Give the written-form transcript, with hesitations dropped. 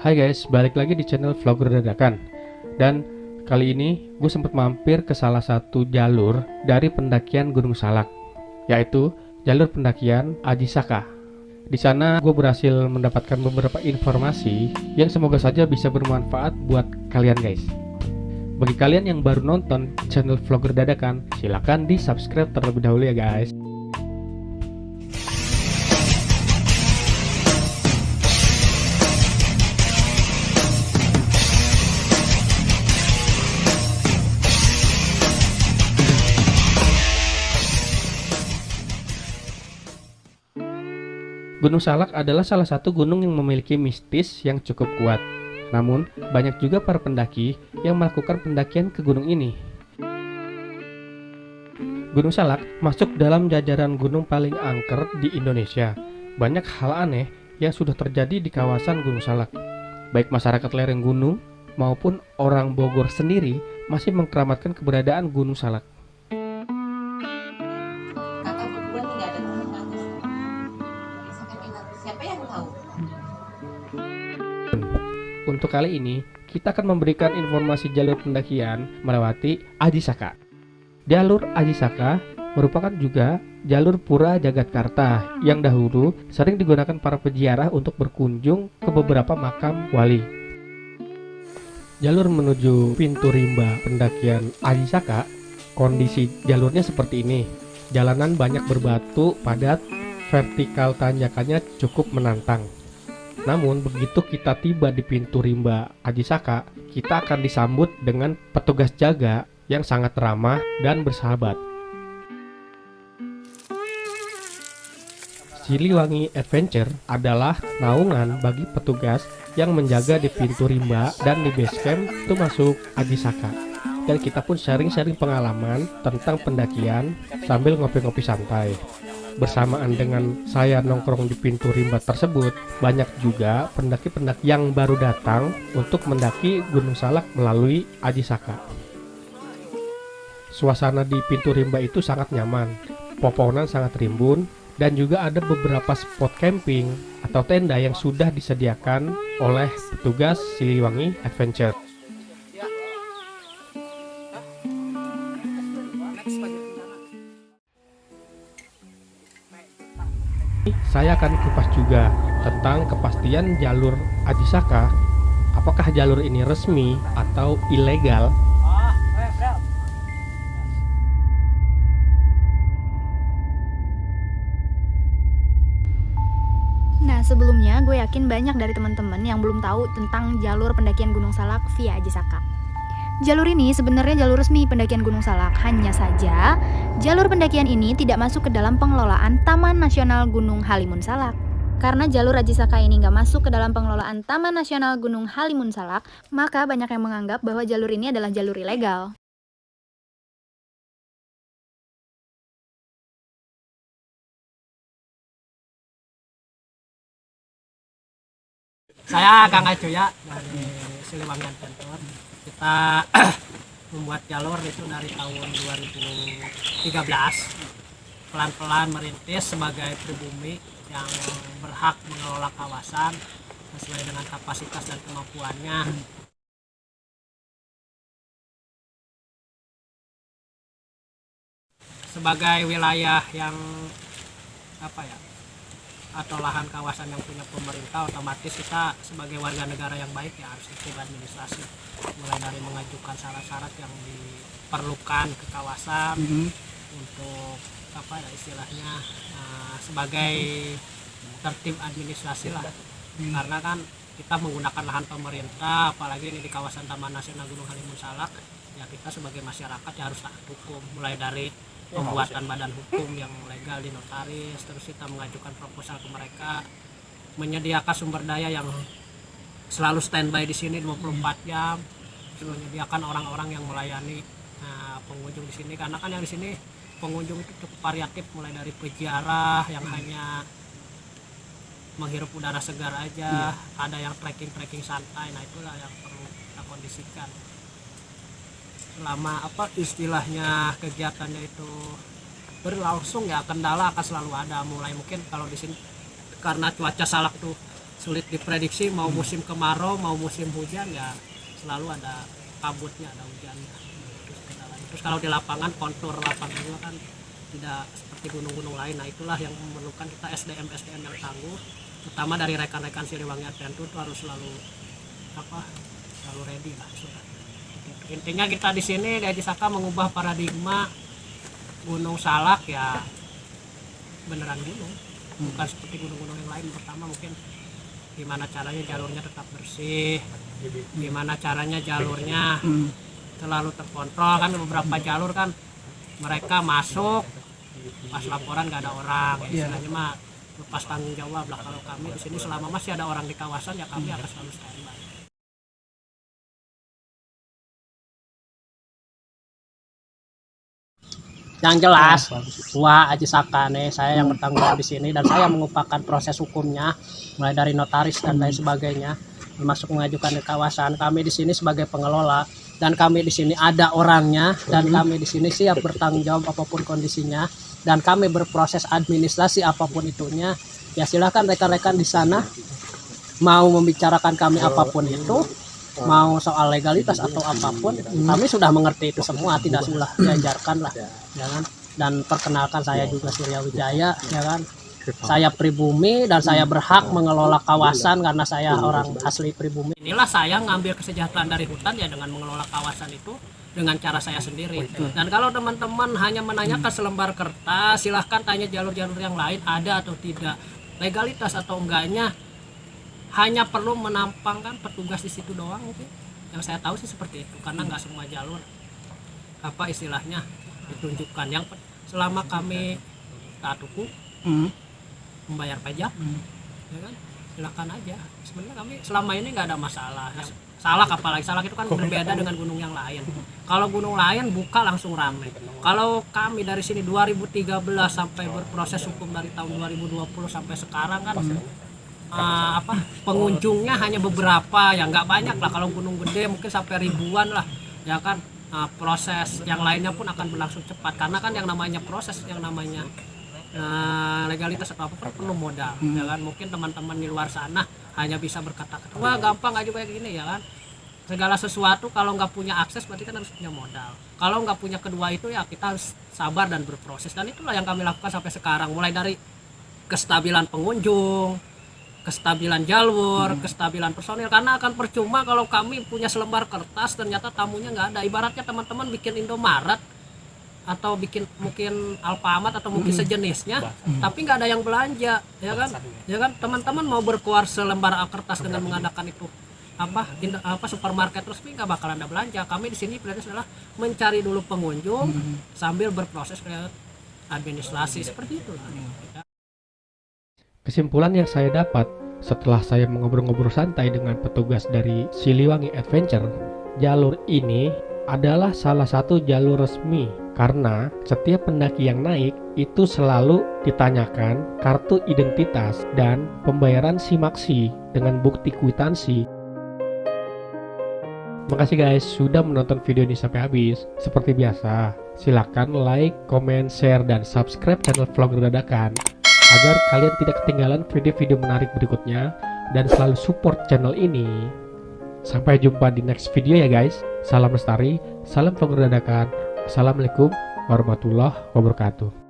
Hai guys, balik lagi di channel Vlogger Dadakan. Dan kali ini gue sempat mampir ke salah satu jalur dari pendakian Gunung Salak, yaitu jalur pendakian Aji Saka. Di sana gue berhasil mendapatkan beberapa informasi yang semoga saja bisa bermanfaat buat kalian guys. Bagi kalian yang baru nonton channel Vlogger Dadakan, silahkan di subscribe terlebih dahulu ya guys. Gunung Salak adalah salah satu gunung yang memiliki mistis yang cukup kuat. Namun, banyak juga para pendaki yang melakukan pendakian ke gunung ini. Gunung Salak masuk dalam jajaran gunung paling angker di Indonesia. Banyak hal aneh yang sudah terjadi di kawasan Gunung Salak. Baik masyarakat lereng gunung maupun orang Bogor sendiri masih mengkeramatkan keberadaan Gunung Salak. Kakak berdua nih nggak ada teman kakak. Siapa yang tahu? Untuk kali ini, kita akan memberikan informasi jalur pendakian melewati Aji Saka. Jalur Aji Saka merupakan juga jalur pura Jagatkarta yang dahulu sering digunakan para peziarah untuk berkunjung ke beberapa makam wali. Jalur menuju pintu rimba pendakian Aji Saka, kondisi jalurnya seperti ini. Jalanan banyak berbatu padat, vertikal tanjakannya cukup menantang. Namun begitu kita tiba di pintu rimba Aji Saka, kita akan disambut dengan petugas jaga yang sangat ramah dan bersahabat. Siliwangi Adventure adalah naungan bagi petugas yang menjaga di pintu rimba dan di base camp itu masuk Aji Saka. Dan kita pun sharing-sharing pengalaman tentang pendakian sambil ngopi-ngopi santai. Bersamaan dengan saya nongkrong di pintu rimba tersebut, banyak juga pendaki-pendaki yang baru datang untuk mendaki Gunung Salak melalui Aji Saka. Suasana di pintu rimba itu sangat nyaman, pepohonan sangat rimbun, dan juga ada beberapa spot camping atau tenda yang sudah disediakan oleh petugas Siliwangi Adventure. Saya akan kupas juga tentang kepastian jalur Aji Saka, apakah jalur ini resmi atau ilegal. Nah, sebelumnya gue yakin banyak dari teman-teman yang belum tahu tentang jalur pendakian Gunung Salak via Aji Saka. Jalur ini sebenarnya jalur resmi pendakian Gunung Salak, hanya saja jalur pendakian ini tidak masuk ke dalam pengelolaan Taman Nasional Gunung Halimun Salak. Karena jalur Aji Saka ini nggak masuk ke dalam pengelolaan Taman Nasional Gunung Halimun Salak, maka banyak yang menganggap bahwa jalur ini adalah jalur ilegal. Saya Kang Acu ya dari Siliwangi Adventure. Kita membuat jalur itu dari tahun 2013. Pelan-pelan merintis sebagai pribumi yang berhak mengelola kawasan sesuai dengan kapasitas dan kemampuannya. Sebagai wilayah yang atau lahan kawasan yang punya pemerintah, otomatis kita sebagai warga negara yang baik ya harus tertib administrasi, mulai dari mengajukan syarat-syarat yang diperlukan ke kawasan untuk istilahnya sebagai tertib administrasi lah, karena kan kita menggunakan lahan pemerintah, apalagi ini di kawasan Taman Nasional Gunung Halimun Salak, ya kita sebagai masyarakat ya harus taat hukum, mulai dari pembuatan badan hukum yang legal di notaris, terus kita mengajukan proposal ke mereka, menyediakan sumber daya yang selalu standby di sini 24 jam, menyediakan orang-orang yang melayani pengunjung di sini, karena kan yang di sini pengunjung itu cukup variatif, mulai dari peziarah yang hanya menghirup udara segar aja, ada yang trekking santai, nah itulah yang perlu kita kondisikan. Selama istilahnya kegiatannya itu berlangsung ya kendala akan selalu ada, mulai mungkin kalau di sini karena cuaca Salak tuh sulit diprediksi, mau musim kemarau mau musim hujan ya selalu ada kabutnya, ada hujannya. Terus kalau di lapangan kontur lapangan juga kan tidak seperti gunung-gunung lain. Nah itulah yang memerlukan kita SDM yang tangguh, terutama dari rekan-rekan Siliwangi Adventure itu harus selalu ready lah. Intinya kita di sini di Aji Saka mengubah paradigma Gunung Salak ya beneran gunung, bukan seperti gunung-gunung yang lain. Pertama mungkin gimana caranya jalurnya tetap bersih, gimana caranya jalurnya selalu terkontrol. Kan beberapa jalur kan mereka masuk pas laporan nggak ada orang, istilahnya mah lepas tanggung jawab lah. Kalau kami di sini selama masih ada orang di kawasan ya kami akan selalu standby. Yang jelas, gua Aji Saka nih, saya yang bertanggung jawab di sini dan saya mengupakan proses hukumnya mulai dari notaris dan lain sebagainya, termasuk mengajukan ke kawasan. Kami di sini sebagai pengelola dan kami di sini ada orangnya dan kami di sini siap bertanggung jawab apapun kondisinya dan kami berproses administrasi apapun itunya. Ya silahkan rekan-rekan di sana mau membicarakan kami apapun itu, mau soal legalitas atau apapun, kami sudah mengerti itu semua, tidak sudah diajarkan lah, ya kan. Dan perkenalkan saya juga Surya Wijaya, ya kan. Saya pribumi dan saya berhak mengelola kawasan karena saya orang asli pribumi. Inilah saya ngambil kesejahteraan dari hutan ya dengan mengelola kawasan itu dengan cara saya sendiri. Dan kalau teman-teman hanya menanyakan selembar kertas, silahkan tanya jalur-jalur yang lain ada atau tidak, legalitas atau enggaknya. Hanya perlu menampangkan petugas di situ doang mungkin. Yang saya tahu sih seperti itu, karena nggak semua jalur istilahnya ditunjukkan. Yang selama kami taat hukum, membayar pajak, ya kan, silakan aja. Sebenarnya kami selama ini nggak ada masalah. Salak apalagi, Salak itu kan berbeda dengan gunung yang lain. Kalau gunung lain buka langsung rame. Kalau kami dari sini 2013 sampai berproses hukum dari tahun 2020 sampai sekarang kan pengunjungnya hanya beberapa, ya nggak banyak lah. Kalau gunung gede mungkin sampai ribuan lah, ya kan. Proses yang lainnya pun akan berlangsung cepat karena kan yang namanya proses, yang namanya legalitas atau apa perlu modal, ya kan. Mungkin teman-teman di luar sana hanya bisa berkata-kata wah gampang aja kayak gini, ya kan. Segala sesuatu kalau nggak punya akses berarti kan harus punya modal. Kalau nggak punya kedua itu ya kita harus sabar dan berproses, dan itulah yang kami lakukan sampai sekarang, mulai dari kestabilan pengunjung, kestabilan jalur, kestabilan personil. Karena akan percuma kalau kami punya selembar kertas ternyata tamunya nggak ada. Ibaratnya teman-teman bikin Indomaret atau bikin mungkin Alfamart atau mungkin sejenisnya, tapi nggak ada yang belanja, ya kan? Ya kan, teman-teman mau berkeluar selembar kertas dengan mengadakan itu supermarket resmi, nggak bakalan ada belanja. Kami di sini prioritas adalah mencari dulu pengunjung sambil berproses ke administrasi seperti itu. Kesimpulan yang saya dapat setelah saya mengobrol-ngobrol santai dengan petugas dari Siliwangi Adventure, jalur ini adalah salah satu jalur resmi karena setiap pendaki yang naik itu selalu ditanyakan kartu identitas dan pembayaran SIMAKSI dengan bukti kwitansi. Makasih guys sudah menonton video ini sampai habis. Seperti biasa, silakan like, comment, share, dan subscribe channel Vlogger Dadakan agar kalian tidak ketinggalan video-video menarik berikutnya dan selalu support channel ini. Sampai jumpa di next video ya guys. Salam lestari, salam Vlogger Dadakan. Assalamualaikum warahmatullahi wabarakatuh.